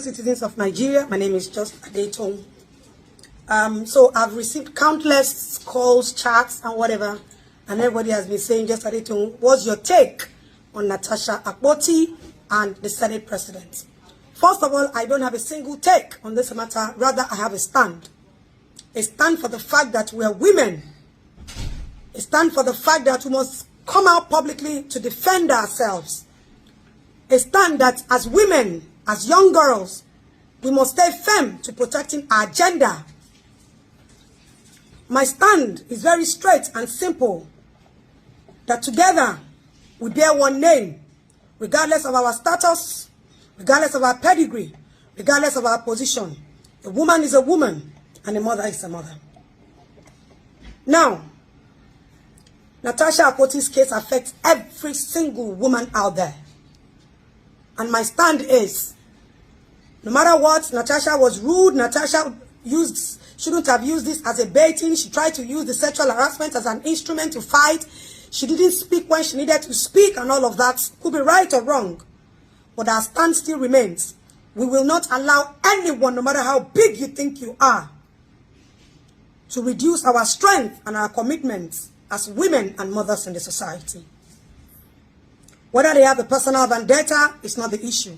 Citizens of Nigeria, my name is JustAdeToun's. So I've received countless calls, chats, and whatever, and everybody has been saying, JustAdeToun's, what's your take on Natasha Akpabio and the Senate President? First of all, I don't have a single take on this matter. Rather, I have a stand. A stand for the fact that we are women. A stand for the fact that we must come out publicly to defend ourselves. A stand that as women, as young girls, we must stay firm to protecting our gender. My stand is very straight and simple. That together we bear one name, regardless of our status, regardless of our pedigree, regardless of our position. A woman is a woman, and a mother is a mother. Now, Natasha Akpabio's case affects every single woman out there. And my stand is, no matter what, Natasha was rude. Natasha shouldn't have used this as a baiting. She tried to use the sexual harassment as an instrument to fight. She didn't speak when she needed to speak, and all of that could be right or wrong. But our stand still remains. We will not allow anyone, no matter how big you think you are, to reduce our strength and our commitments as women and mothers in the society. Whether they have a personal vendetta is not the issue.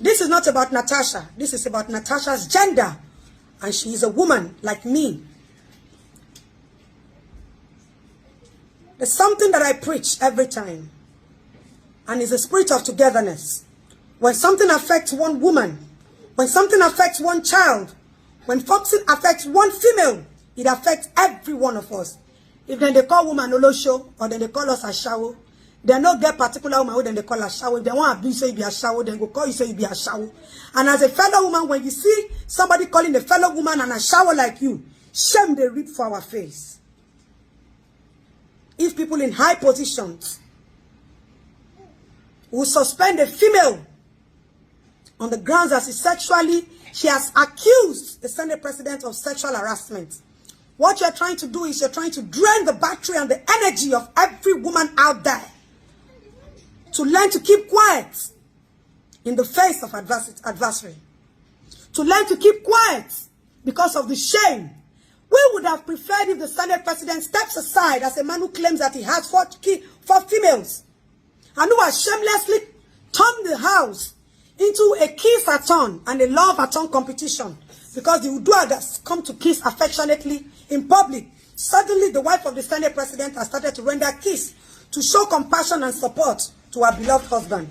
This is not about Natasha. This is about Natasha's gender. And she is a woman like me. There's something that I preach every time. And it's a spirit of togetherness. When something affects one woman, when something affects one child, when something affects one female, it affects every one of us. If then they call woman Olosho, or then they call us Ashawo, they not get particular woman who then they call Ashawo. If they want abuse, say you be Ashawo, then go call you, say you be Ashawo. And as a fellow woman, when you see somebody calling a fellow woman an Ashawo like you, shame they reap for our face. If people in high positions will suspend a female on the grounds that she has accused the Senate President of sexual harassment. What you're trying to do is you're trying to drain the battery and the energy of every woman out there to learn to keep quiet in the face of adversary. To learn to keep quiet because of the shame. We would have preferred if the Senate President steps aside as a man who claims that he has four females and who has shamelessly turned the house into a kiss-a-thon and a love-a-thon competition because the Uduagas come to kiss affectionately in public. Suddenly, the wife of the Senate President has started to render kiss to show compassion and support to her beloved husband.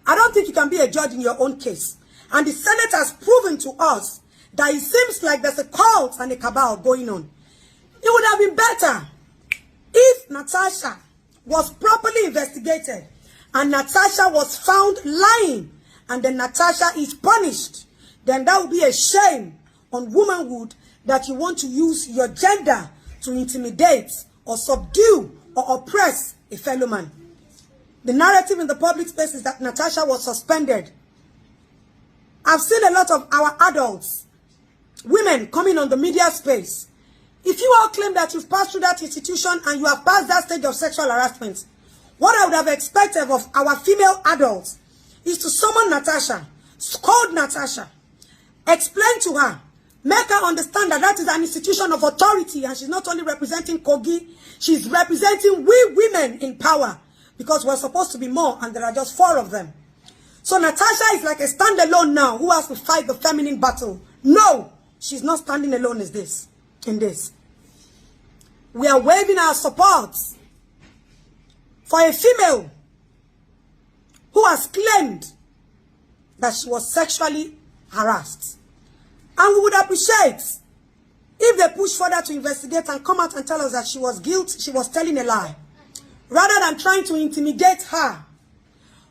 I don't think you can be a judge in your own case. And the Senate has proven to us that it seems like there's a cult and a cabal going on. It would have been better if Natasha was properly investigated and Natasha was found lying and then Natasha is punished. Then that would be a shame on womanhood that you want to use your gender to intimidate or subdue or oppress a fellow man. The narrative in the public space is that Natasha was suspended. I've seen a lot of our adults, women coming on the media space. If you all claim that you've passed through that institution and you have passed that stage of sexual harassment, what I would have expected of our female adults is to summon Natasha, scold Natasha, explain to her, make her understand that that is an institution of authority and she's not only representing Kogi, she's representing we women in power because we're supposed to be more and there are just 4 of them. So Natasha is like a standalone now who has to fight the feminine battle. No, she's not standing alone in this. We are waving our support for a female who has claimed that she was sexually harassed. And we would appreciate if they push further to investigate and come out and tell us that she was guilty, she was telling a lie, rather than trying to intimidate her.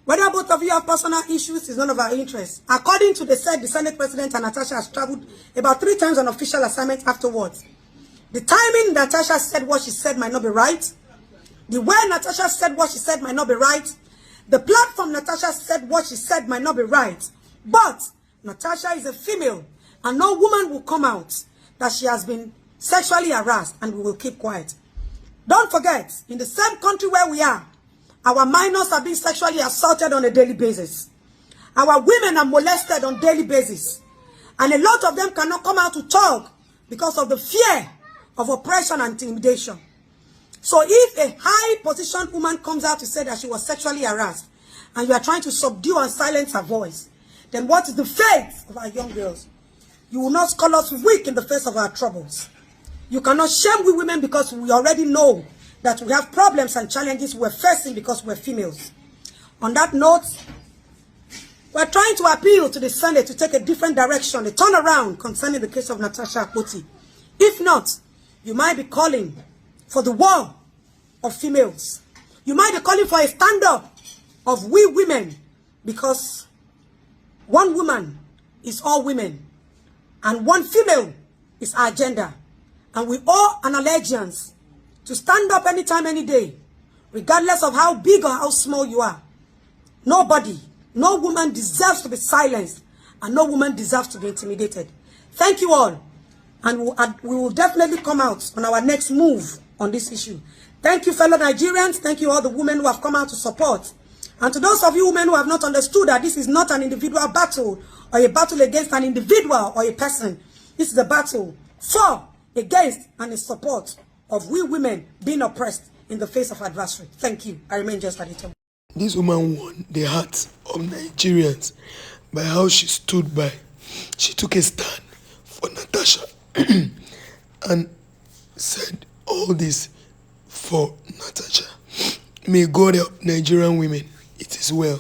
Whether both of you have personal issues is none of our interest. According to the Senate President and Natasha has traveled about 3 times on official assignment afterwards. The timing Natasha said what she said might not be right. The way Natasha said what she said might not be right. The platform Natasha said what she said might not be right. But Natasha is a female and no woman will come out that she has been sexually harassed and we will keep quiet. Don't forget, in the same country where we are, our minors are being sexually assaulted on a daily basis. Our women are molested on a daily basis. And a lot of them cannot come out to talk because of the fear of oppression and intimidation. So if a high-positioned woman comes out to say that she was sexually harassed, and you are trying to subdue and silence her voice, then what is the fate of our young girls? You will not call us weak in the face of our troubles. You cannot shame we women because we already know that we have problems and challenges we're facing because we're females. On that note, we're trying to appeal to the Senate to take a different direction, a turnaround concerning the case of Natasha Akpabio. If not, you might be calling for the war of females. You might be calling for a stand-up of we women, because one woman is all women and one female is our gender. And we owe an allegiance to stand up anytime, any day, regardless of how big or how small you are. Nobody, no woman deserves to be silenced, and no woman deserves to be intimidated. Thank you all. And we will definitely come out on our next move on this issue. Thank you, fellow Nigerians. Thank you all the women who have come out to support. And to those of you women who have not understood that this is not an individual battle or a battle against an individual or a person. This is a battle for, against, and in support of we women being oppressed in the face of adversary. Thank you. I remain JustAdeToun's. This woman won the hearts of Nigerians by how she stood by. She took a stand for Natasha and said all this for Natasha. May God help Nigerian women. It is well.